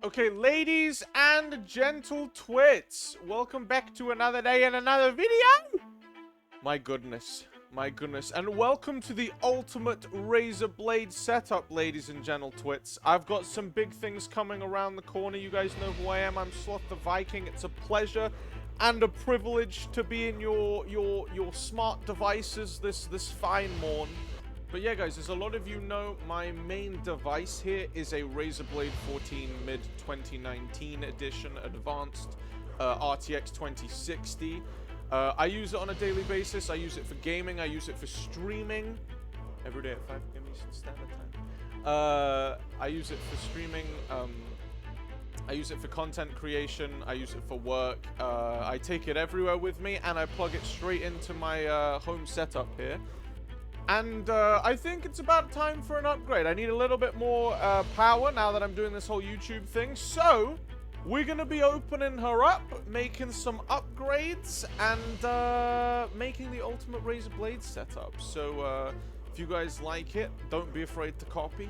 Okay, ladies and gentle twits, welcome back to another day and another video! My goodness, and welcome to the ultimate razor blade setup, ladies and gentle twits. I've got some big things coming around the corner. You guys know who I am. I'm Sloth the Viking. It's a pleasure and a privilege to be in your smart devices this fine morn. But yeah, guys, as a lot of you know, my main device here is a Razer Blade 14 mid-2019 edition advanced RTX 2060. I use it on a daily basis. I use it for gaming. I use it for streaming. Every day at 5 p.m. Eastern Standard Time. I use it for streaming. I use it for content creation. I use it for work. I take it everywhere with me, and I plug it straight into my home setup here. And I think it's about time for an upgrade. I need a little bit more power now that I'm doing this whole YouTube thing. So we're going to be opening her up, making some upgrades, and making the ultimate Razer Blade setup. So if you guys like it, don't be afraid to copy.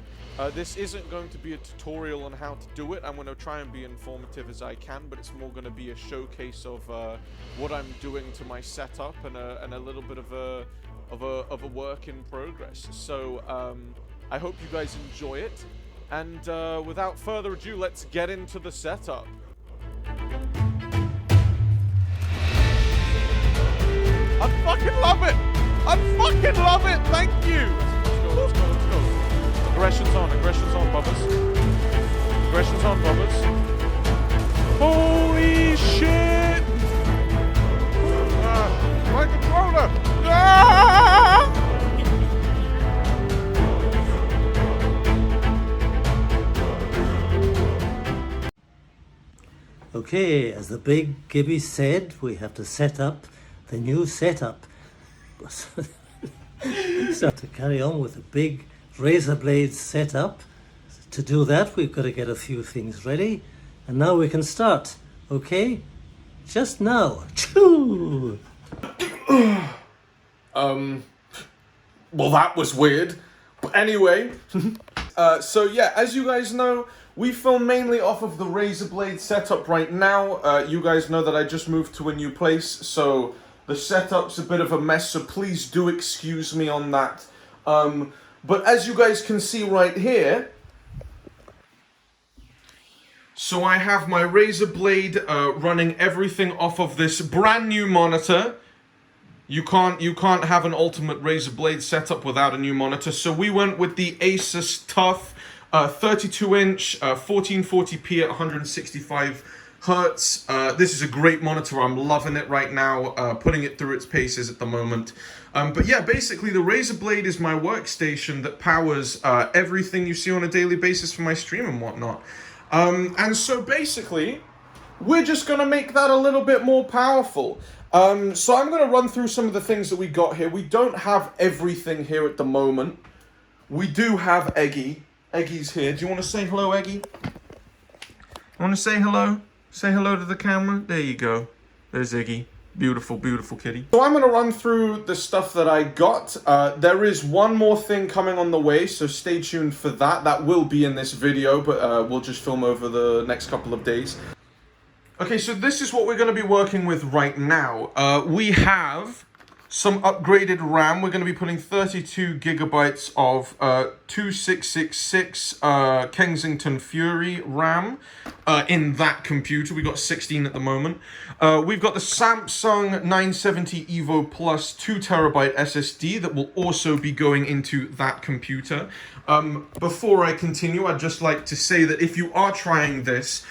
This isn't going to be a tutorial on how to do it. I'm going to try and be informative as I can, but it's more going to be a showcase of what I'm doing to my setup and a little bit of a work in progress. So I hope you guys enjoy it, and without further ado, let's get into the setup. I fucking love it! Thank you! Let's go. Aggression's on, Bubbas. Holy shit! My controller! Ah! Okay, as the big Gibby said, we have to set up the new setup. So to carry on with the big Razer Blade setup, to do that we've got to get a few things ready, and now we can start. Okay, just now. Choo! Well, that was weird. But anyway, so yeah, as you guys know, we film mainly off of the Razer Blade setup right now. You guys know that I just moved to a new place, so the setup's a bit of a mess, so please do excuse me on that. But as you guys can see right here, so I have my Razer Blade running everything off of this brand new monitor. You can't have an ultimate Razer Blade setup without a new monitor. So we went with the Asus TUF 32-inch 1440p at 165 hertz. This is a great monitor. I'm loving it right now. Putting it through its paces at the moment. But yeah, basically the Razer Blade is my workstation that powers everything you see on a daily basis for my stream and whatnot. And so basically, we're just gonna make that a little bit more powerful. So I'm going to run through some of the things that we got here. We don't have everything here at the moment. We do have Eggy. Eggy's here. Do you want to say hello, Eggy? You want to say hello? Say hello to the camera. There you go. There's Eggy. Beautiful, beautiful kitty. So I'm going to run through the stuff that I got. There is one more thing coming on the way, so stay tuned for that. That will be in this video, but we'll just film over the next couple of days. Okay, so this is what we're going to be working with right now. We have some upgraded RAM. We're going to be putting 32 gigabytes of 2666 Kensington Fury RAM in that computer. We've got 16 at the moment. We've got the Samsung 970 EVO Plus 2 terabyte SSD that will also be going into that computer. Before I continue, I'd just like to say that if you are trying this,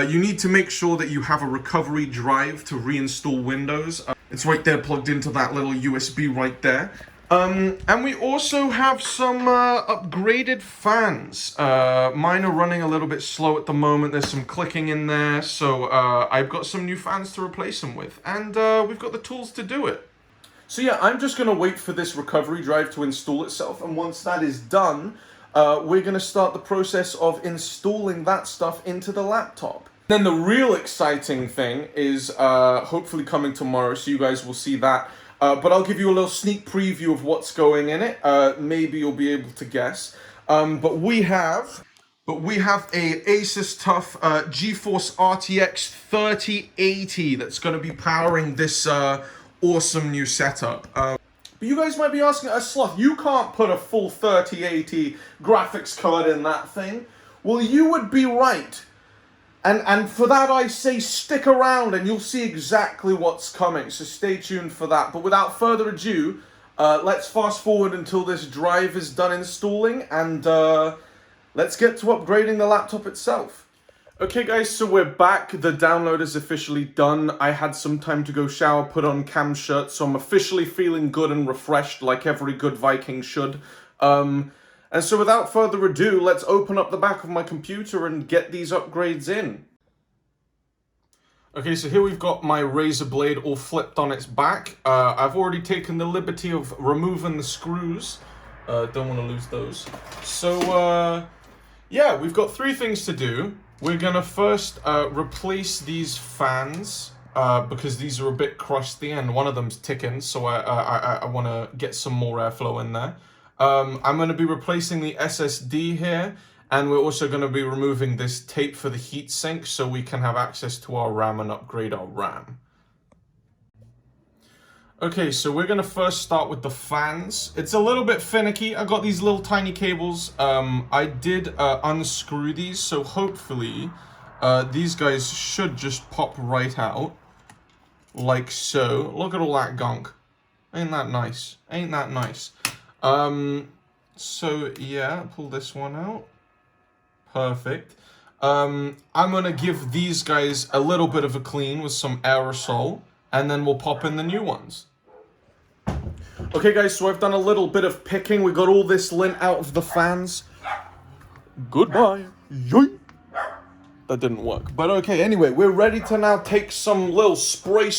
you need to make sure that you have a recovery drive to reinstall Windows. It's right there plugged into that little USB right there. And we also have some upgraded fans. Mine are running a little bit slow at the moment. There's some clicking in there. So I've got some new fans to replace them with. And we've got the tools to do it. So yeah, I'm just going to wait for this recovery drive to install itself. And once that is done, we're going to start the process of installing that stuff into the laptop. Then the real exciting thing is hopefully coming tomorrow, so you guys will see that. But I'll give you a little sneak preview of what's going in it. Maybe you'll be able to guess. But we have But we have a Asus TUF GeForce RTX 3080 that's going to be powering this awesome new setup. But you guys might be asking, Sloth, you can't put a full 3080 graphics card in that thing. Well, you would be right. And for that I say stick around and you'll see exactly what's coming. So stay tuned for that. But without further ado, let's fast forward until this drive is done installing and let's get to upgrading the laptop itself. Okay guys, so we're back. The download is officially done. I had some time to go shower, put on cam shirt, so I'm officially feeling good and refreshed like every good Viking should. And so without further ado, let's open up the back of my computer and get these upgrades in. Okay, so here we've got my Razer blade all flipped on its back. I've already taken the liberty of removing the screws. Don't want to lose those. So, yeah, we've got three things to do. We're going to first replace these fans because these are a bit crusty and one of them's ticking, so I want to get some more airflow in there. I'm going to be replacing the SSD here, and we're also going to be removing this tape for the heatsink so we can have access to our RAM and upgrade our RAM. Okay, so we're going to first start with the fans. It's a little bit finicky. I got these little tiny cables. I did unscrew these, so hopefully these guys should just pop right out. Like so. Look at all that gunk. Ain't that nice? Ain't that nice? So yeah, pull this one out. Perfect. I'm going to give these guys a little bit of a clean with some aerosol. And then we'll pop in the new ones. Okay guys, so I've done a little bit of picking. We got all this lint out of the fans. Goodbye. Yoink. That didn't work. But okay, anyway, we're ready to now take some little spray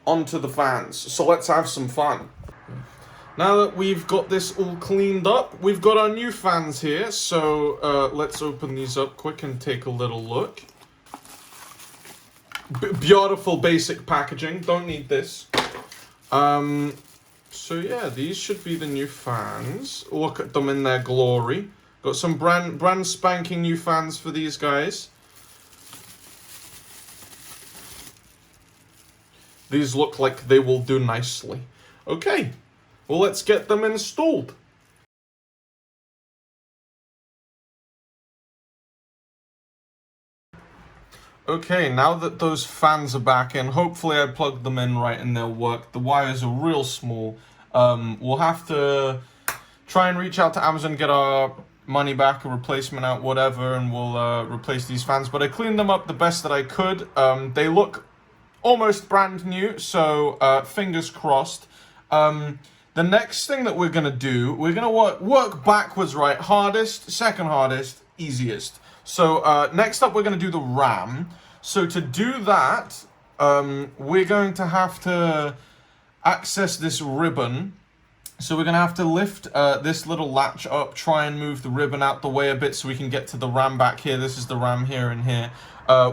onto the fans. So let's have some fun. Now that we've got this all cleaned up, we've got our new fans here. So let's open these up quick and take a little look. Beautiful basic packaging, don't need this. So yeah, these should be the new fans. Look at them in their glory. Got some brand spanking new fans for these guys. These look like they will do nicely. Okay, well let's get them installed. Okay, now that those fans are back in, hopefully I plugged them in right and they'll work. The wires are real small. We'll have to try and reach out to Amazon, get our money back, a replacement out, whatever, and we'll replace these fans. But I cleaned them up the best that I could. They look almost brand new, so fingers crossed. The next thing that we're going to do, we're going to work backwards, right? Hardest, second hardest, easiest. So next up, we're going to do the RAM. So to do that, we're going to have to access this ribbon. So we're going to have to lift this little latch up, try and move the ribbon out the way a bit so we can get to the RAM back here. This is the RAM here and here.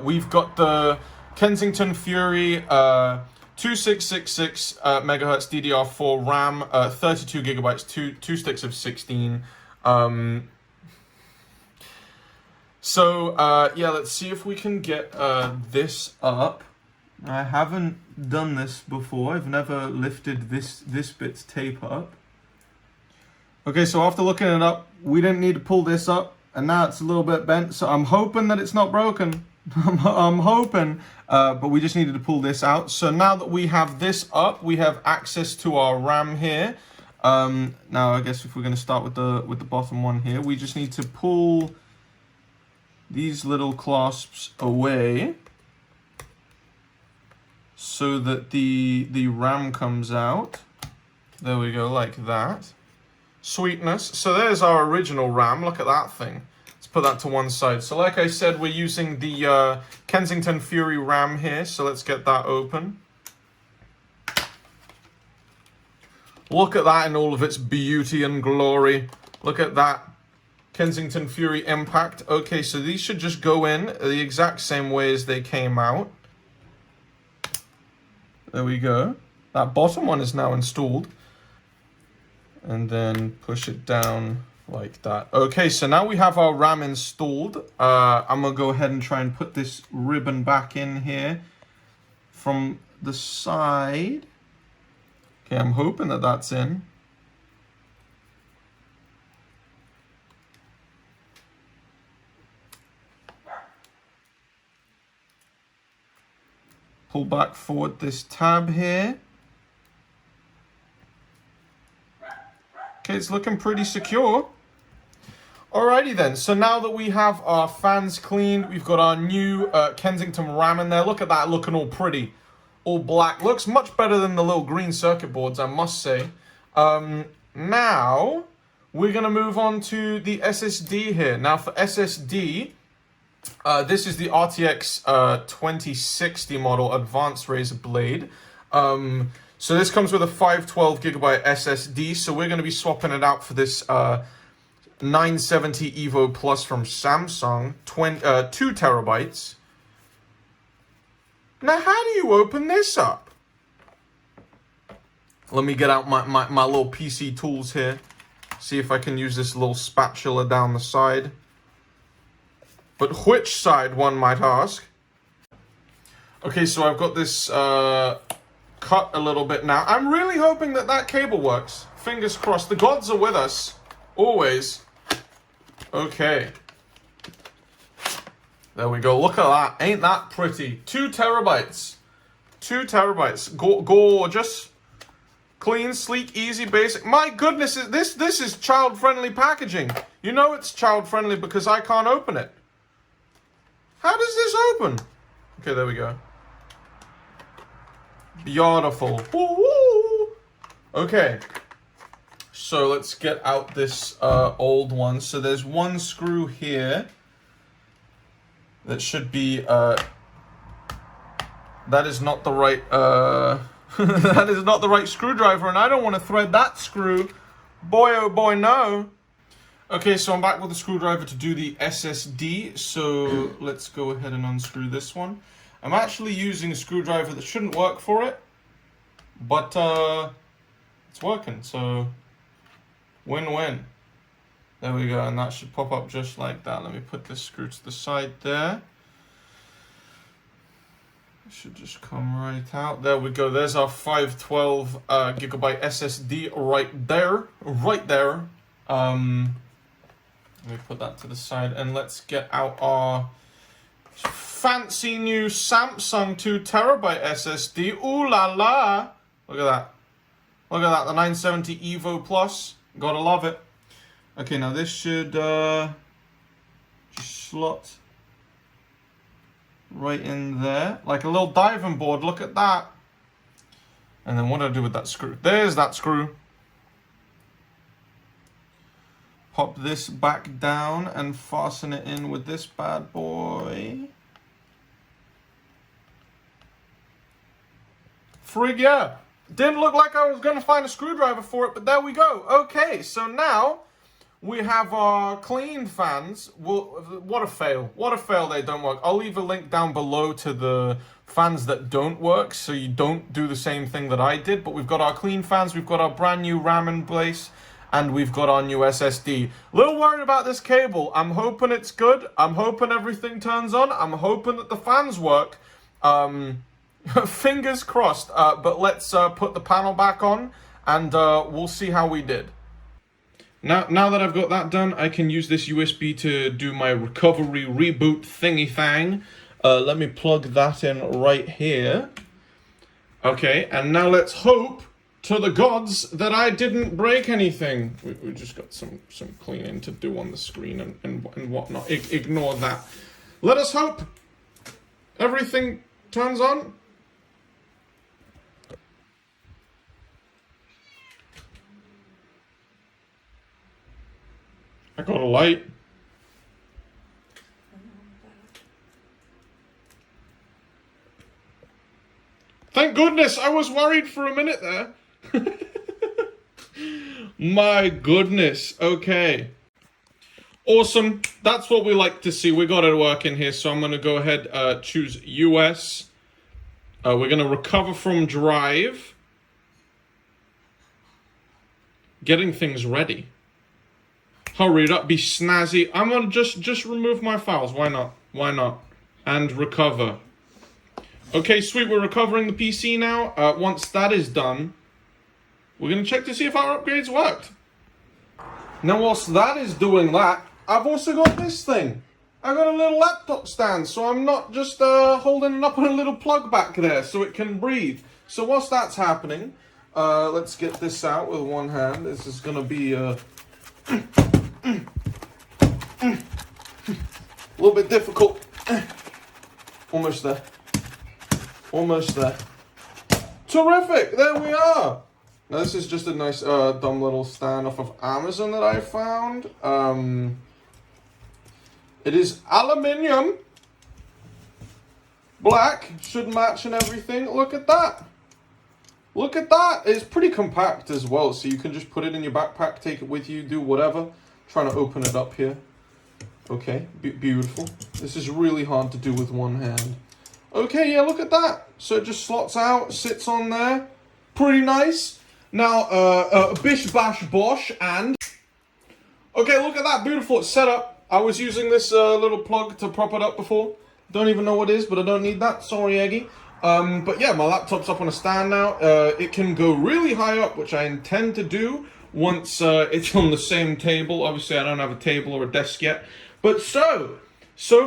We've got the Kensington Fury 2666 megahertz DDR4 RAM, 32 gigabytes, two sticks of 16. So, yeah, let's see if we can get this up. I haven't done this before. I've never lifted this bit's tape up. Okay, so after looking it up, we didn't need to pull this up, and now it's a little bit bent, so I'm hoping that it's not broken. I'm hoping, but we just needed to pull this out. So now that we have this up, we have access to our RAM here. Now, I guess if we're going to start with the bottom one here, we just need to pull these little clasps away so that the RAM comes out. There we go, like that. Sweetness. So there's our original RAM. Look at that thing. Let's put that to one side. So like I said, we're using the Kensington Fury RAM here. So let's get that open. Look at that in all of its beauty and glory. Look at that. Kensington Fury Impact. Okay, so these should just go in the exact same way as they came out. There we go. That bottom one is now installed. And then push it down Like that. Okay, so now we have our RAM installed. I'm gonna go ahead and try and put this ribbon back in here from the side. Okay, I'm hoping that that's in. Pull back forward this tab here. Okay, it's looking pretty secure. Alrighty then, so now that we have our fans cleaned, we've got our new Kensington RAM in there. Look at that, looking all pretty. All black. Looks much better than the little green circuit boards, I must say. Now, we're going to move on to the SSD here. Now, for SSD, this is the RTX 2060 model Advanced Razer Blade. So this comes with a 512GB SSD, so we're going to be swapping it out for this 970 Evo Plus from Samsung, 2 terabytes. Now, how do you open this up? Let me get out my little PC tools here. See if I can use this little spatula down the side. But which side, one might ask? Okay, so I've got this cut a little bit now. I'm really hoping that that cable works. Fingers crossed. The gods are with us. Always. Okay. There we go. Look at that. Ain't that pretty? 2 terabytes. 2 terabytes. Gorgeous. Clean, sleek, easy, basic. My goodness, this is child-friendly packaging. You know it's child-friendly because I can't open it. How does this open? Okay, there we go. Beautiful. Woo-woo. Okay. So let's get out this old one. So there's one screw here that should be that is not the right that is not the right screwdriver, and I don't want to thread that screw. Boy oh boy, no. Okay, so I'm back with the screwdriver to do the SSD. So let's go ahead and unscrew this one. I'm actually using a screwdriver that shouldn't work for it, but it's working, so win-win. There we go, and that should pop up just like that. Let me put this screw to the side there. It should just come right out. There we go. There's our 512 gigabyte SSD right there. Right there. Let me put that to the side, and let's get out our fancy new Samsung 2 terabyte SSD. Ooh la la! Look at that. Look at that, the 970 Evo Plus. Gotta love it. Okay, now this should just slot right in there. Like a little diving board, look at that. And then what do I do with that screw? There's that screw. Pop this back down and fasten it in with this bad boy. Frig yeah. Didn't look like I was going to find a screwdriver for it, but there we go. Okay, so now we have our cleaned fans. Well, what a fail. What a fail they don't work. I'll leave a link down below to the fans that don't work, so you don't do the same thing that I did. But we've got our clean fans, we've got our brand new RAM in place, and we've got our new SSD. Little worried about this cable. I'm hoping it's good. I'm hoping everything turns on. I'm hoping that the fans work. Fingers crossed. But let's put the panel back on, and we'll see how we did. Now that I've got that done, I can use this USB to do my recovery reboot thingy thang. Let me plug that in right here. Okay, and now let's hope to the gods that I didn't break anything. We just got some cleaning to do on the screen and whatnot. Ignore that. Let us hope everything turns on. I got a light. Thank goodness, I was worried for a minute there. My goodness, okay. Awesome, that's what we like to see. We got it working here, so I'm gonna go ahead, choose US. We're gonna recover from drive. Getting things ready. Hurry it up, be snazzy. I'm gonna just remove my files. Why not? Why not? And recover. Okay, sweet, we're recovering the PC now. Once that is done, we're gonna check to see if our upgrades worked. Now, whilst that is doing that, I've also got this thing. I got a little laptop stand, so I'm not just holding it up on a little plug back there so it can breathe. So whilst that's happening, let's get this out with one hand. This is gonna be a little bit difficult. Almost there. Almost there. Terrific! There we are! Now this is just a nice dumb little stand off of Amazon that I found. It is aluminium. Black. Should match and everything. Look at that. Look at that. It's pretty compact as well, so you can just put it in your backpack, take it with you, do whatever. Trying to open it up here. Okay, beautiful. This is really hard to do with one hand. Okay, yeah, look at that. So it just slots out, sits on there. Pretty nice. Now, bish bash bosh and... Okay, look at that, beautiful. It's set up. I was using this little plug to prop it up before. Don't even know what it is, but I don't need that. Sorry, Eggy. But yeah, my laptop's up on a stand now. It can go really high up, which I intend to do once it's on the same table. Obviously, I don't have a table or a desk yet. But so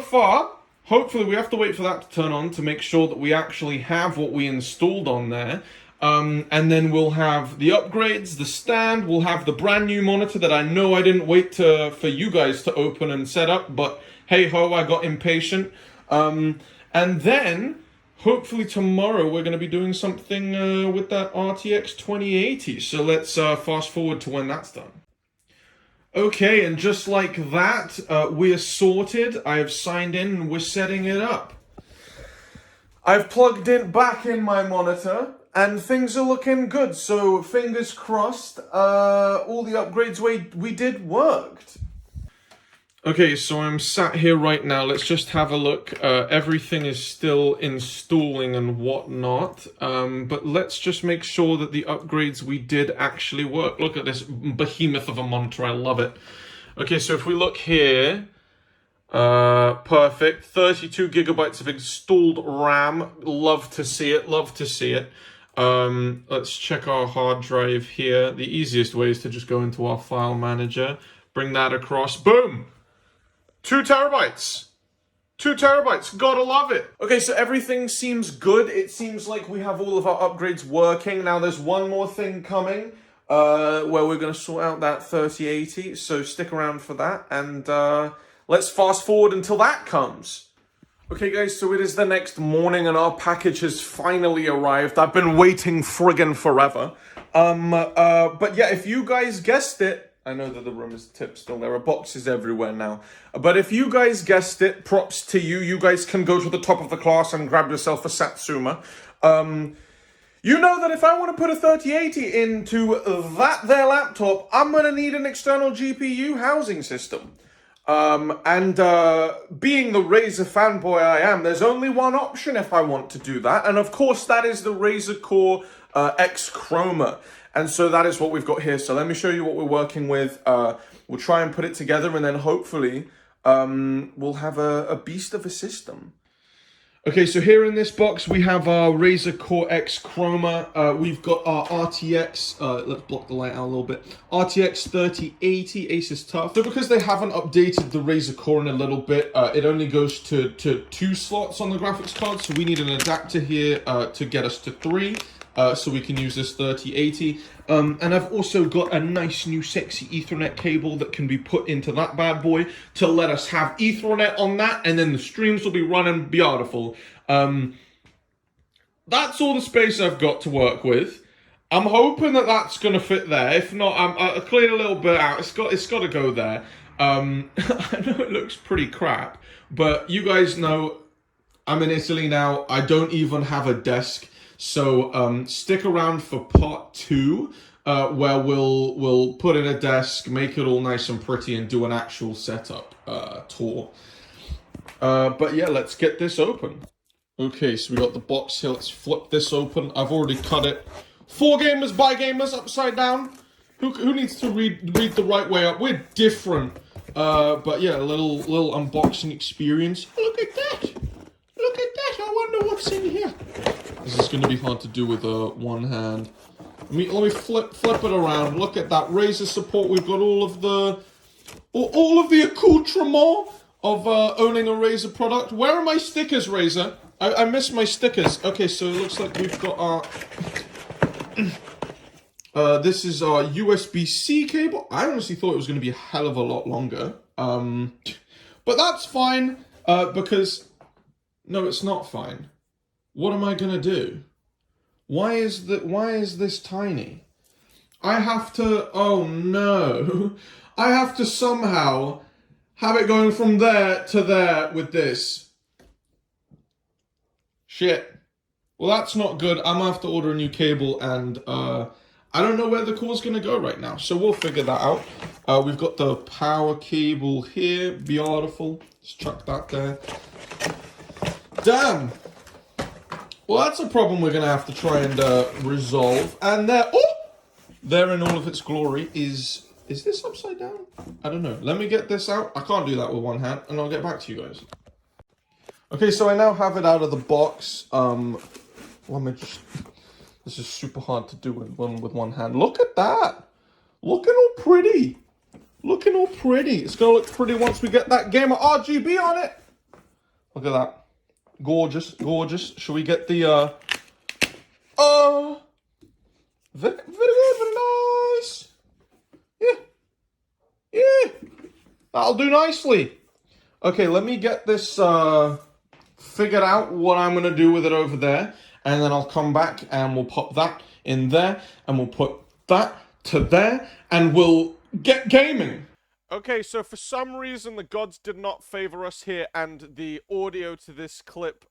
far, hopefully we have to wait for that to turn on to make sure that we actually have what we installed on there. And then we'll have the upgrades, the stand, we'll have the brand new monitor that I know I didn't wait for you guys to open and set up, but hey ho, I got impatient. And then, hopefully tomorrow we're going to be doing something with that RTX 2080, so let's fast forward to when that's done. Okay, and just like that, we're sorted. I have signed in and we're setting it up. I've plugged in back in my monitor and things are looking good. So fingers crossed, all the upgrades we did worked. Okay, so I'm sat here right now. Let's just have a look. Everything is still installing and whatnot. But let's just make sure that the upgrades we did actually work. Look at this behemoth of a monitor. I love it. Okay, so if we look here, perfect. 32 gigabytes of installed RAM. Love to see it. Love to see it. Let's check our hard drive here. The easiest way is to just go into our file manager, bring that across. Boom! 2 terabytes. 2 terabytes. Gotta love it. Okay, so everything seems good. It seems like we have all of our upgrades working. Now there's one more thing coming where we're going to sort out that 3080. So stick around for that. And let's fast forward until that comes. Okay, guys, so it is the next morning and our package has finally arrived. I've been waiting friggin' forever. But yeah, if you guys guessed it, I know that the room is tipped still. There are boxes everywhere now. But if you guys guessed it, props to you. You guys can go to the top of the class and grab yourself a Satsuma. You know that if I want to put a 3080 into that there laptop, I'm going to need an external GPU housing system. Being the Razer fanboy I am, there's only one option if I want to do that. And of course, that is the Razer Core X Chroma. And so that is what we've got here. So let me show you what we're working with. We'll try and put it together and then hopefully we'll have a beast of a system. Okay, so here in this box, we have our Razer Core X Chroma. We've got our RTX, let's block the light out a little bit, RTX 3080 Asus TUF. So because they haven't updated the Razer Core in a little bit, it only goes to 2 slots on the graphics card. So we need an adapter here to get us to 3. So we can use this 3080. And I've also got a nice new sexy Ethernet cable that can be put into that bad boy to let us have Ethernet on that, and then the streams will be running beautiful. That's all the space I've got to work with. I'm hoping that that's going to fit there. If not, I cleared a little bit out. It's got to go there. I know it looks pretty crap, but you guys know I'm in Italy now. I don't even have a desk. So stick around for part 2, where we'll put in a desk, make it all nice and pretty, and do an actual setup tour. But yeah, let's get this open. Okay, so we got the box here. Let's flip this open. I've already cut it. For gamers, by gamers, upside down. Who needs to read the right way up? We're different. But yeah, a little unboxing experience. Look at that! Look at that! I wonder what's in here. This is going to be hard to do with one hand. Let me flip it around. Look at that Razer support. We've got all of the accoutrement of owning a Razer product. Where are my stickers, Razer? I missed my stickers. Okay, so it looks like we've got our this is our USB-C cable. I honestly thought it was going to be a hell of a lot longer. But that's fine, because... No, it's not fine. What am I going to do? Why is this tiny? I have to... Oh, no. I have to somehow have it going from there to there with this. Shit. Well, that's not good. I'm going to have to order a new cable, and... I don't know where the cord's going to go right now, so we'll figure that out. We've got the power cable here. Beautiful. Let's chuck that there. Damn. Well, that's a problem we're going to have to try and resolve. And there, there in all of its glory is this upside down? I don't know. Let me get this out. I can't do that with one hand, and I'll get back to you guys. Okay, so I now have it out of the box. Let me just... This is super hard to do with one hand. Look at that. Looking all pretty. Looking all pretty. It's going to look pretty once we get that game of RGB on it. Look at that. Gorgeous, gorgeous. Should we get the, very good, very nice. Yeah. Yeah. That'll do nicely. Okay, let me get this, figured out what I'm going to do with it over there. And then I'll come back and we'll pop that in there. And we'll put that to there. And we'll get gaming. Okay, so for some reason the gods did not favor us here. And the audio to this clip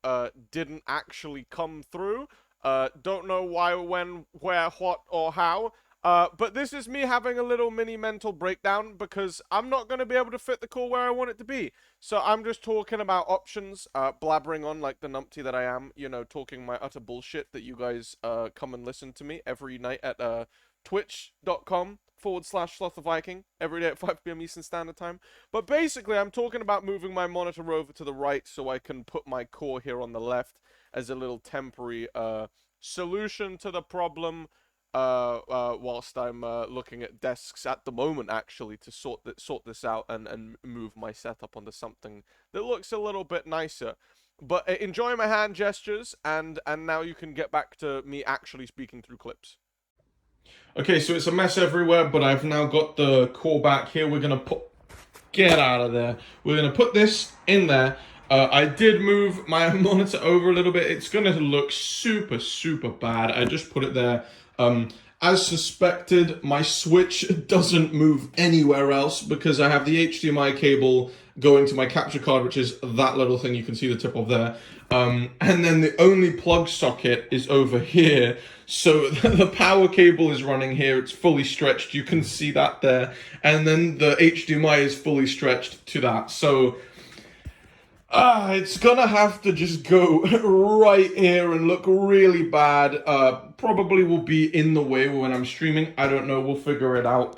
didn't actually come through. Don't know why, when, where, what, or how. But this is me having a little mini mental breakdown because I'm not going to be able to fit the core where I want it to be. So I'm just talking about options, blabbering on like the numpty that I am, you know, talking my utter bullshit that you guys come and listen to me every night at twitch.com/SlothTheViking, every day at 5 p.m. Eastern Standard Time. But basically, I'm talking about moving my monitor over to the right so I can put my core here on the left as a little temporary solution to the problem. Whilst I'm looking at desks at the moment, actually, to sort this out and move my setup onto something that looks a little bit nicer. But enjoy my hand gestures, and now you can get back to me actually speaking through clips. Okay, so it's a mess everywhere, but I've now got the core back here. We're gonna get out of there. We're gonna put this in there. I did move my monitor over a little bit. It's gonna look super, super bad. I just put it there. As suspected, my switch doesn't move anywhere else because I have the HDMI cable going to my capture card, which is that little thing you can see the tip of there. And then the only plug socket is over here. So the power cable is running here. It's fully stretched. You can see that there. And then the HDMI is fully stretched to that. So it's gonna have to just go right here and look really bad. Probably will be in the way when I'm streaming. I don't know. We'll figure it out.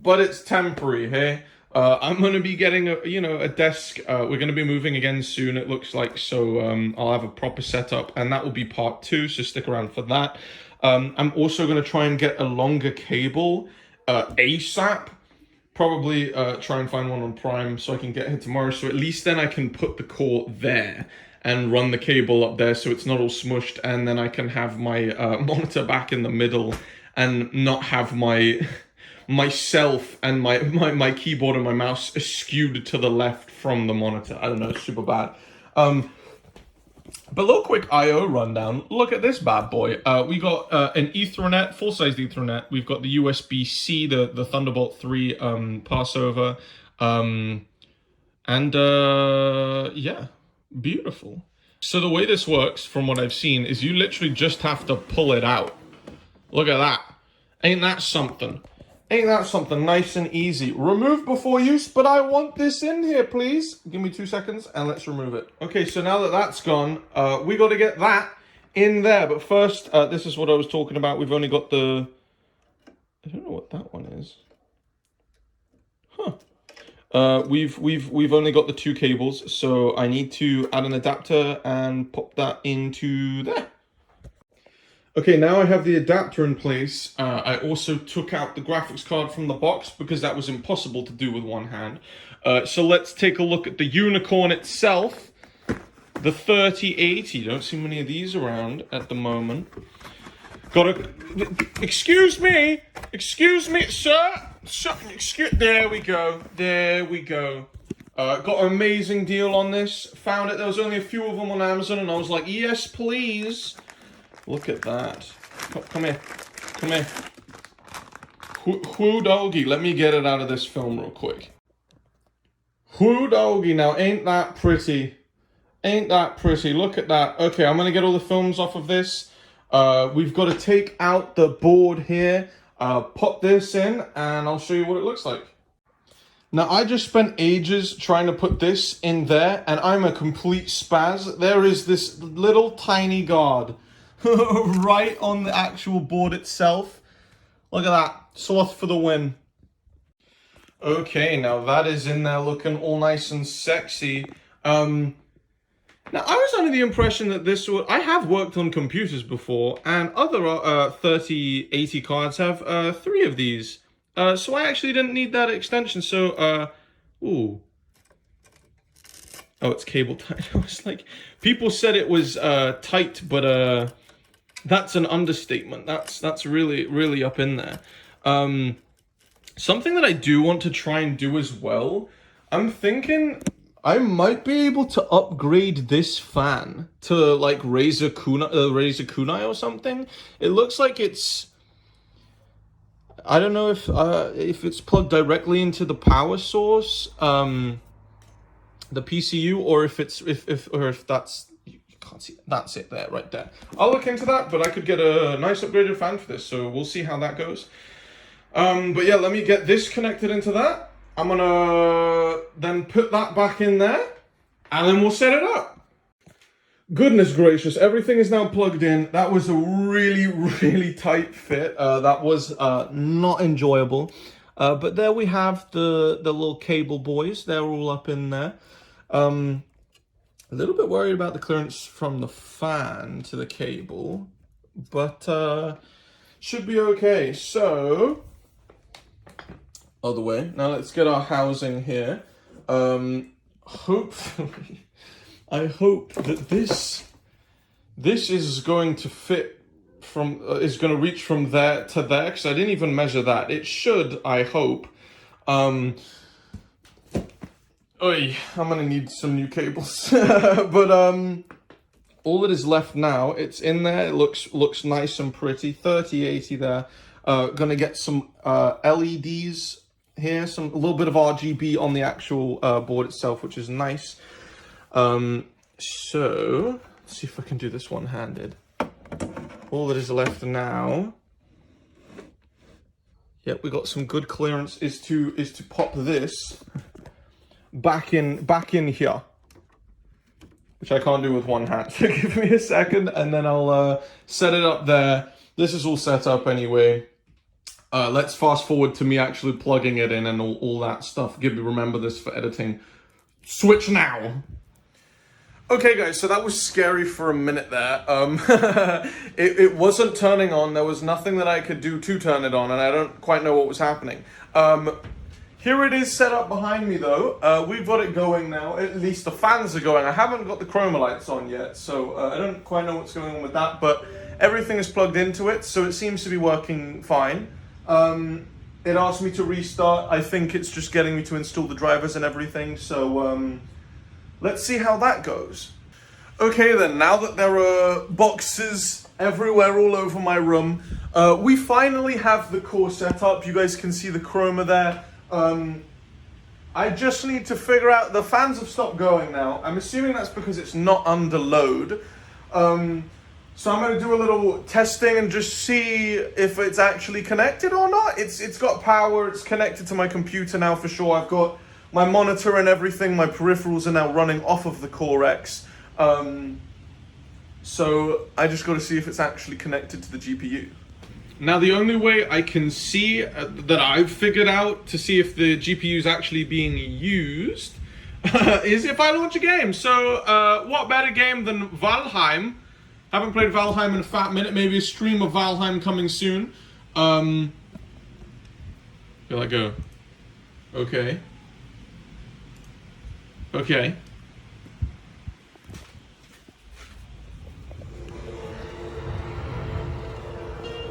But it's temporary, hey? I'm gonna be getting a desk. We're gonna be moving again soon, it looks like. So I'll have a proper setup, and that will be part 2. So stick around for that. I'm also gonna try and get a longer cable ASAP. Probably try and find one on Prime so I can get here tomorrow. So at least then I can put the core there and run the cable up there so it's not all smushed. And then I can have my monitor back in the middle and not have myself and my keyboard and my mouse skewed to the left from the monitor. I don't know, it's super bad. But a little quick I/O rundown. Look at this bad boy. We got an Ethernet, full-size Ethernet. We've got the USB-C, the Thunderbolt 3 passover. Yeah, beautiful. So the way this works, from what I've seen, is you literally just have to pull it out. Look at that. Ain't that something? Ain't that something nice and easy? Remove before use, but I want this in here, please. Give me 2 seconds and let's remove it. Okay, so now that that's gone, we got to get that in there. But first, this is what I was talking about. We've only got the I don't know what that one is. Huh. We've only got the 2 cables, so I need to add an adapter and pop that into there. Okay, now I have the adapter in place. I also took out the graphics card from the box because that was impossible to do with one hand. So let's take a look at the unicorn itself. The 3080. Don't see many of these around at the moment. Excuse me, sir. There we go. Got an amazing deal on this. Found it. There was only a few of them on Amazon, and I was like, yes, please. Look at that. Come here. Whoo doggy. Let me get it out of this film real quick. Whoo doggy. Now, ain't that pretty? Look at that. Okay, I'm gonna get all the films off of this. We've got to take out the board here, pop this in, and I'll show you what it looks like. Now, I just spent ages trying to put this in there, and I'm a complete spaz. There is this little tiny guard right on the actual board itself. Look at that. Sloth for the win. Okay, now that is in there looking all nice and sexy. Now, I was under the impression that this would... I have worked on computers before, and other 3080 cards have 3 of these. So I actually didn't need that extension, so... Ooh. Oh, it's cable tight. I was like... People said it was tight, but that's an understatement. That's really, really up in there. Something that I do want to try and do as well, I'm thinking... I might be able to upgrade this fan to like Razer Kunai or something. It looks like it's... I don't know if it's plugged directly into the power source, the PCU, or if that's... You can't see it. That's it there, right there. I'll look into that, but I could get a nice upgraded fan for this, so we'll see how that goes. But yeah, let me get this connected into that. I'm gonna then put that back in there, and then we'll set it up. Goodness gracious, everything is now plugged in. That was a really, really tight fit. That was not enjoyable. But there we have the little cable boys. They're all up in there. A little bit worried about the clearance from the fan to the cable, but should be okay. So... other way. Now let's get our housing here. Hopefully, I hope that this is going to fit from, is going to reach from there to there, because I didn't even measure that. It should, I hope. I'm gonna need some new cables. But all that is left now, it's in there. It looks nice and pretty. 3080 there. Gonna get some LEDs here, a little bit of RGB on the actual board itself, which is nice. So let's see if I can do this one-handed. All that is left now, yep, we got some good clearance, is to pop this back in here, which I can't do with one hand. So give me a second, and then I'll set it up there. This is all set up anyway. Let's fast forward to me actually plugging it in and all that stuff. Remember this for editing. Switch now. Okay guys, so that was scary for a minute there. It wasn't turning on. There was nothing that I could do to turn it on, and I don't quite know what was happening. Here it is set up behind me though. We've got it going now. At least the fans are going. I haven't got the chroma lights on yet, so I don't quite know what's going on with that, but everything is plugged into it, so it seems to be working fine. It asked me to restart. I think it's just getting me to install the drivers and everything, so let's see how that goes. Okay then, now that there are boxes everywhere all over my room, we finally have the core set up. You guys can see the chroma there. I just need to figure out, the fans have stopped going now. I'm assuming that's because it's not under load. So I'm going to do a little testing and just see if it's actually connected or not. It's got power, it's connected to my computer now for sure. I've got my monitor and everything, my peripherals are now running off of the Core X. So I just got to see if it's actually connected to the GPU. Now the only way I can see that I've figured out to see if the GPU is actually being used is if I launch a game. So what better game than Valheim? Haven't played Valheim in a fat minute. Maybe a stream of Valheim coming soon. Here I go. Okay. Okay.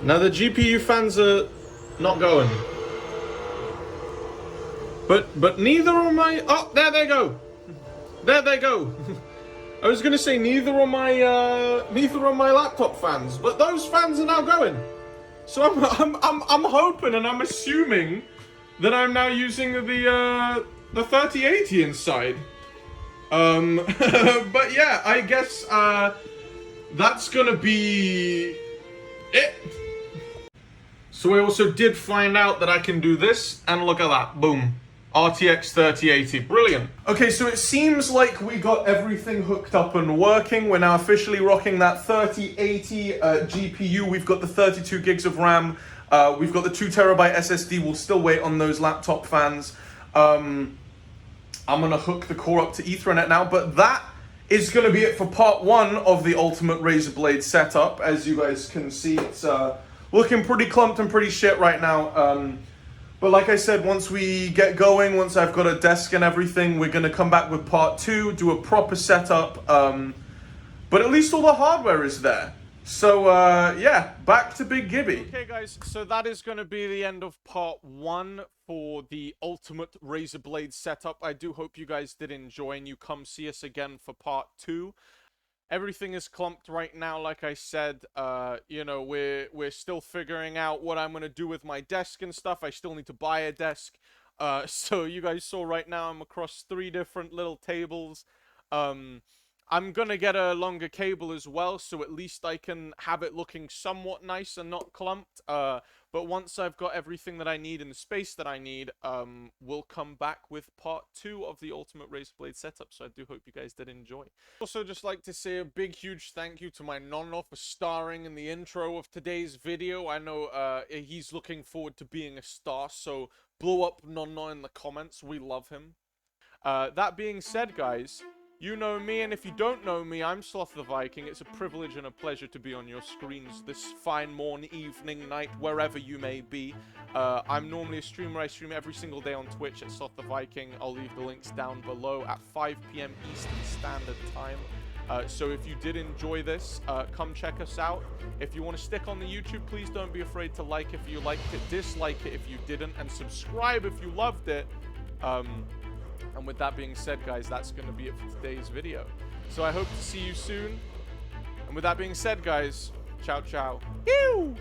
Now the GPU fans are not going. But neither are my... Oh, there they go. There they go. I was gonna say neither are my laptop fans, but those fans are now going. So I'm hoping and I'm assuming that I'm now using the 3080 inside. But yeah, I guess that's gonna be it. So I also did find out that I can do this, and look at that, boom. RTX 3080, brilliant. Okay, so it seems like we got everything hooked up and working. We're now officially rocking that 3080 GPU. We've got the 32 gigs of RAM. We've got the 2 terabyte SSD. We'll still wait on those laptop fans. I'm gonna hook the core up to Ethernet now, but that is gonna be it for part 1 of the ultimate Razer Blade setup. As you guys can see, it's looking pretty clumped and pretty shit right now. But like I said, once we get going, once I've got a desk and everything, we're going to come back with part 2, do a proper setup. But at least all the hardware is there. So, yeah, back to Big Gibby. Okay, guys, so that is going to be the end of part 1 for the ultimate Razer Blade setup. I do hope you guys did enjoy and you come see us again for part 2. Everything is clumped right now, like I said. You know, we're still figuring out what I'm gonna do with my desk and stuff. I still need to buy a desk. So you guys saw right now I'm across 3 different little tables. I'm gonna get a longer cable as well, so at least I can have it looking somewhat nice and not clumped. But once I've got everything that I need in the space that I need, we'll come back with part 2 of the ultimate Razer Blade setup. So I do hope you guys did enjoy. Also, just like to say a big, huge thank you to my nonno for starring in the intro of today's video. I know he's looking forward to being a star, so blow up nonno in the comments. We love him. That being said, guys, you know me, and if you don't know me, I'm Sloth the Viking. It's a privilege and a pleasure to be on your screens this fine morn, evening, night, wherever you may be. I'm normally a streamer. I stream every single day on Twitch at Sloth the Viking. I'll leave the links down below at 5 p.m. Eastern Standard Time. So if you did enjoy this, come check us out. If you want to stick on the YouTube, please don't be afraid to like if you liked it, dislike it if you didn't, and subscribe if you loved it. And with that being said, guys, that's going to be it for today's video. So I hope to see you soon. And with that being said, guys, ciao, ciao. Ew!